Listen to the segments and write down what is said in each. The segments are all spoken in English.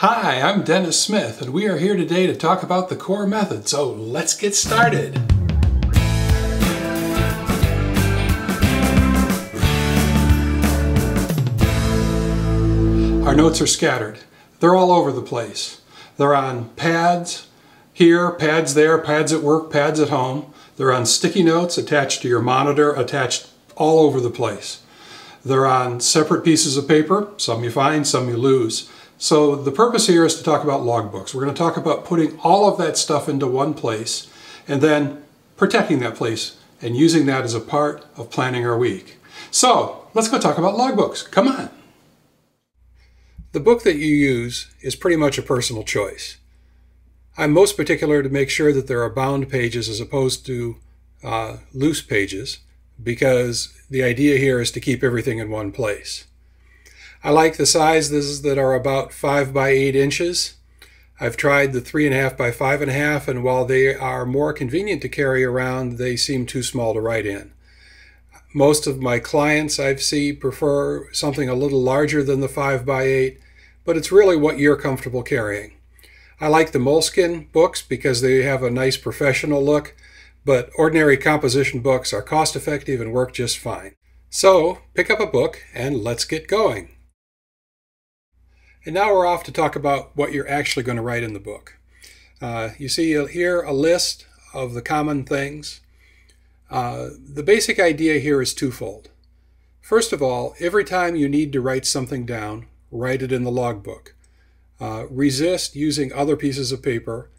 Hi, I'm Dennis Smith, and we are here today to talk about the core method, so let's get started. Our notes are scattered. They're all over the place. They're on pads here, pads there, pads at work, pads at home. They're on sticky notes attached to your monitor, attached all over the place. They're on separate pieces of paper, some you find, some you lose. So the purpose here is to talk about logbooks. We're going to talk about putting all of that stuff into one place and then protecting that place and using that as a part of planning our week. So let's go talk about logbooks. Come on. The book that you use is pretty much a personal choice. I'm most particular to make sure that there are bound pages as opposed to loose pages, because the idea here is to keep everything in one place. I like the sizes that are about 5 by 8 inches. I've tried the 3.5 by 5.5, and while they are more convenient to carry around, they seem too small to write in. Most of my clients I've seen prefer something a little larger than the 5 by 8, but it's really what you're comfortable carrying. I like the Moleskine books because they have a nice professional look, but ordinary composition books are cost-effective and work just fine. So pick up a book and let's get going. And now we're off to talk about what you're actually going to write in the book. You see here a list of the common things. The basic idea here is twofold. First of all, every time you need to write something down, write it in the logbook. Resist using other pieces of paper.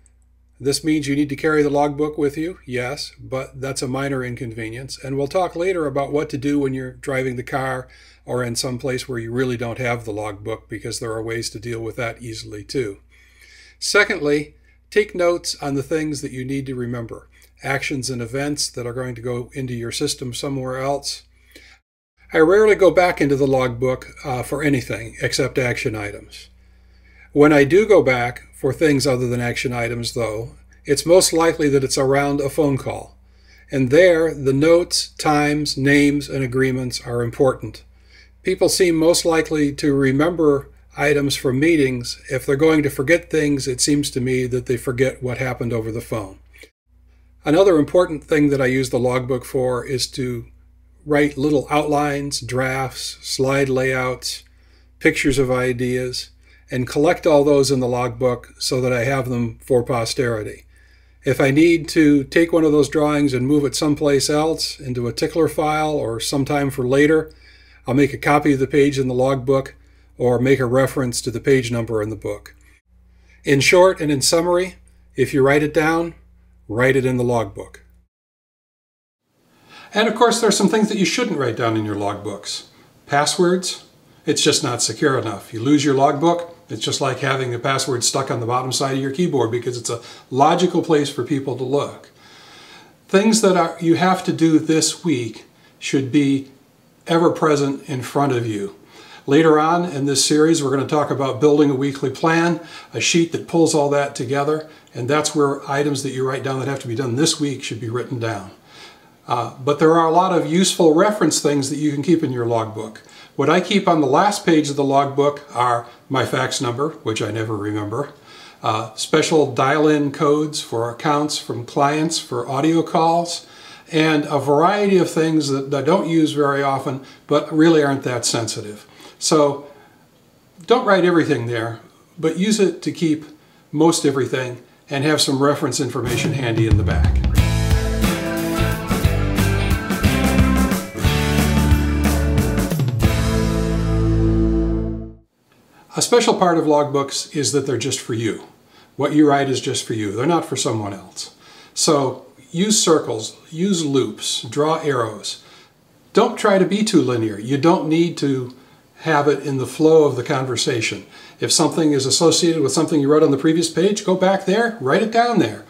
This means you need to carry the logbook with you, yes, but that's a minor inconvenience. And we'll talk later about what to do when you're driving the car or in some place where you really don't have the logbook, because there are ways to deal with that easily too. Secondly, take notes on the things that you need to remember, actions and events that are going to go into your system somewhere else. I rarely go back into the logbook for anything except action items. When I do go back for things other than action items, though, it's most likely that it's around a phone call. And there, the notes, times, names, and agreements are important. People seem most likely to remember items from meetings. If they're going to forget things, it seems to me that they forget what happened over the phone. Another important thing that I use the logbook for is to write little outlines, drafts, slide layouts, pictures of ideas, and collect all those in the logbook so that I have them for posterity. If I need to take one of those drawings and move it someplace else into a tickler file or sometime for later, I'll make a copy of the page in the logbook or make a reference to the page number in the book. In short and in summary, if you write it down, write it in the logbook. And of course, there are some things that you shouldn't write down in your logbooks. Passwords, it's just not secure enough. You lose your logbook, it's just like having a password stuck on the bottom side of your keyboard because it's a logical place for people to look. Things that you have to do this week should be ever present in front of you. Later on in this series, we're going to talk about building a weekly plan, a sheet that pulls all that together, and that's where items that you write down that have to be done this week should be written down. But there are a lot of useful reference things that you can keep in your logbook. What I keep on the last page of the logbook are my fax number, which I never remember, special dial-in codes for accounts from clients for audio calls, and a variety of things that I don't use very often, but really aren't that sensitive. So don't write everything there, but use it to keep most everything and have some reference information handy in the back. A special part of logbooks is that they're just for you. What you write is just for you. They're not for someone else. So use circles, use loops, draw arrows. Don't try to be too linear. You don't need to have it in the flow of the conversation. If something is associated with something you wrote on the previous page, go back there, write it down there.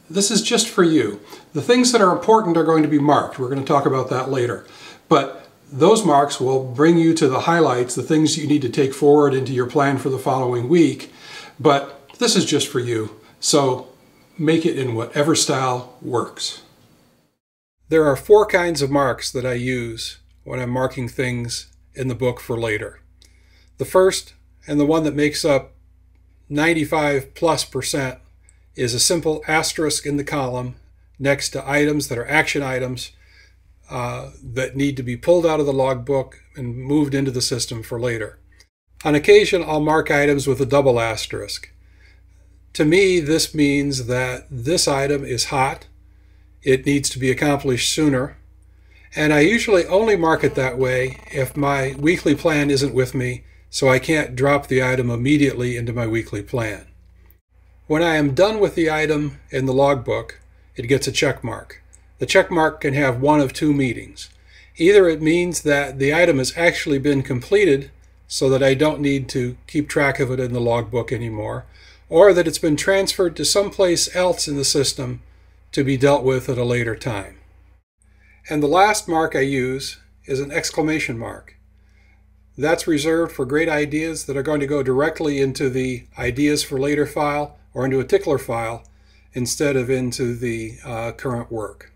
This is just for you. The things that are important are going to be marked. We're going to talk about that later. But those marks will bring you to the highlights, the things you need to take forward into your plan for the following week. But this is just for you, so make it in whatever style works. There are 4 kinds of marks that I use when I'm marking things in the book for later. The first, and the one that makes up 95+% is a simple asterisk in the column next to items that are action items that need to be pulled out of the logbook and moved into the system for later. On occasion, I'll mark items with a double asterisk. To me, this means that this item is hot, it needs to be accomplished sooner, and I usually only mark it that way if my weekly plan isn't with me, so I can't drop the item immediately into my weekly plan. When I am done with the item in the logbook, it gets a check mark. The check mark can have one of two meanings. Either it means that the item has actually been completed so that I don't need to keep track of it in the logbook anymore, or that it's been transferred to someplace else in the system to be dealt with at a later time. And the last mark I use is an exclamation mark. That's reserved for great ideas that are going to go directly into the ideas for later file or into a tickler file instead of into the current work.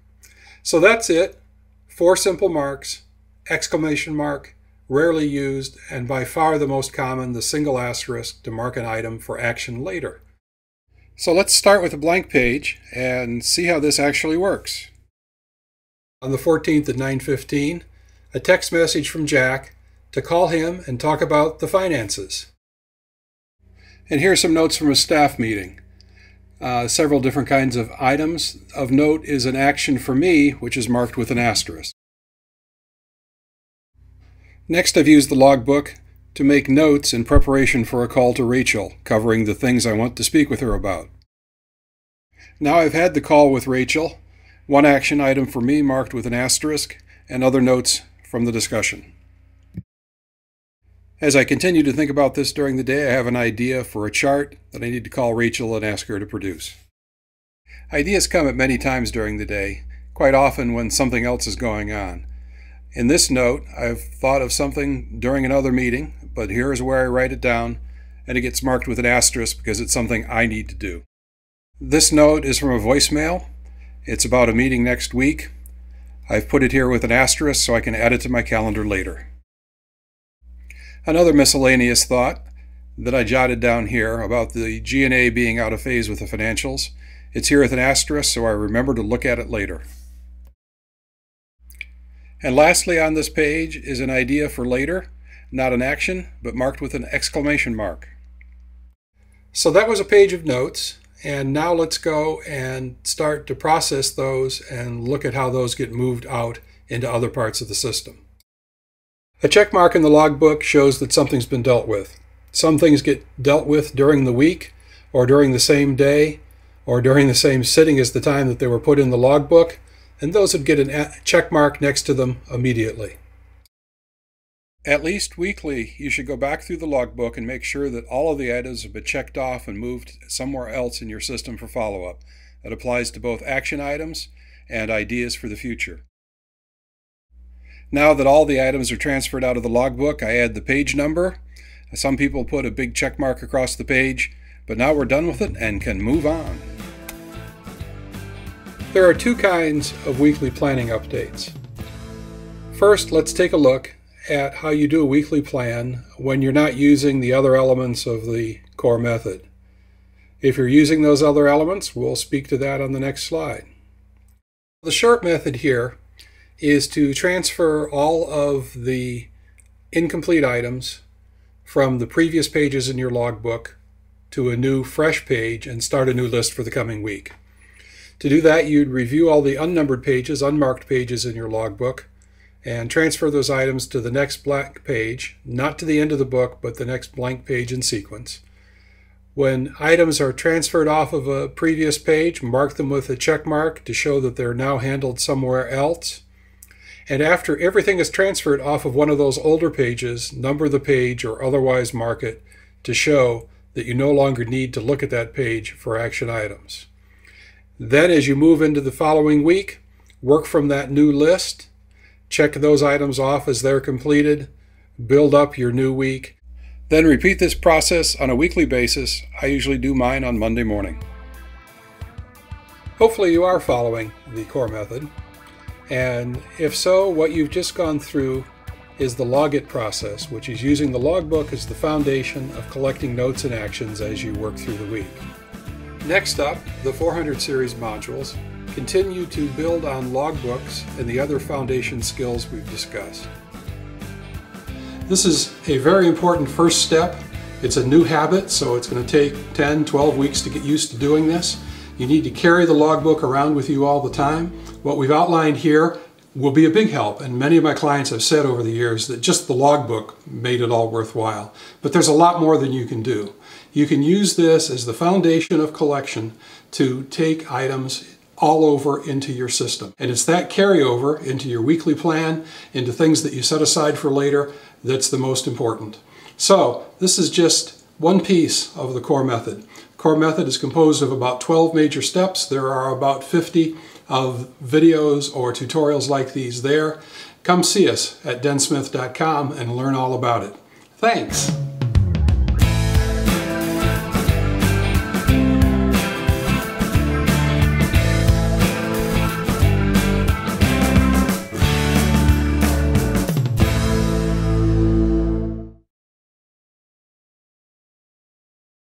So that's it. 4 simple marks, exclamation mark, rarely used, and by far the most common, the single asterisk to mark an item for action later. So let's start with a blank page and see how this actually works. On the 14th at 9:15, a text message from Jack to call him and talk about the finances. And here are some notes from a staff meeting. Several different kinds of items. Of note is an action for me, which is marked with an asterisk. Next, I've used the logbook to make notes in preparation for a call to Rachel, covering the things I want to speak with her about. Now I've had the call with Rachel, one action item for me marked with an asterisk, and other notes from the discussion. As I continue to think about this during the day, I have an idea for a chart that I need to call Rachel and ask her to produce. Ideas come at many times during the day, quite often when something else is going on. In this note, I've thought of something during another meeting, but here is where I write it down, and it gets marked with an asterisk because it's something I need to do. This note is from a voicemail. It's about a meeting next week. I've put it here with an asterisk so I can add it to my calendar later. Another miscellaneous thought that I jotted down here about the G&A being out of phase with the financials. It's here with an asterisk so I remember to look at it later. And lastly on this page is an idea for later, not an action, but marked with an exclamation mark. So that was a page of notes, and now let's go and start to process those and look at how those get moved out into other parts of the system. A check mark in the logbook shows that something's been dealt with. Some things get dealt with during the week, or during the same day, or during the same sitting as the time that they were put in the logbook, and those would get a check mark next to them immediately. At least weekly, you should go back through the logbook and make sure that all of the items have been checked off and moved somewhere else in your system for follow-up. That applies to both action items and ideas for the future. Now that all the items are transferred out of the logbook, I add the page number. Some people put a big check mark across the page, but now we're done with it and can move on. There are 2 kinds of weekly planning updates. First, let's take a look at how you do a weekly plan when you're not using the other elements of the core method. If you're using those other elements, we'll speak to that on the next slide. The short method here is to transfer all of the incomplete items from the previous pages in your logbook to a new fresh page and start a new list for the coming week. To do that, you'd review all the unnumbered pages, unmarked pages in your logbook, and transfer those items to the next blank page, not to the end of the book, but the next blank page in sequence. When items are transferred off of a previous page, mark them with a check mark to show that they're now handled somewhere else. And after everything is transferred off of one of those older pages, number the page or otherwise mark it to show that you no longer need to look at that page for action items. Then as you move into the following week, work from that new list, check those items off as they're completed, build up your new week, then repeat this process on a weekly basis. I usually do mine on Monday morning. Hopefully you are following the core method, and if so, what you've just gone through is the Logit process, which is using the logbook as the foundation of collecting notes and actions as you work through the week. Next up, the 400 series modules continue to build on logbooks and the other foundation skills we've discussed. This is a very important first step. It's a new habit, so it's going to take 10, 12 weeks to get used to doing this. You need to carry the logbook around with you all the time. What we've outlined here will be a big help, and many of my clients have said over the years that just the logbook made it all worthwhile. But there's a lot more than you can do. You can use this as the foundation of collection to take items all over into your system. And it's that carryover into your weekly plan, into things that you set aside for later, that's the most important. So this is just one piece of the core method. Core method is composed of about 12 major steps. There are about 50 of videos or tutorials like these there. Come see us at densmith.com and learn all about it. Thanks!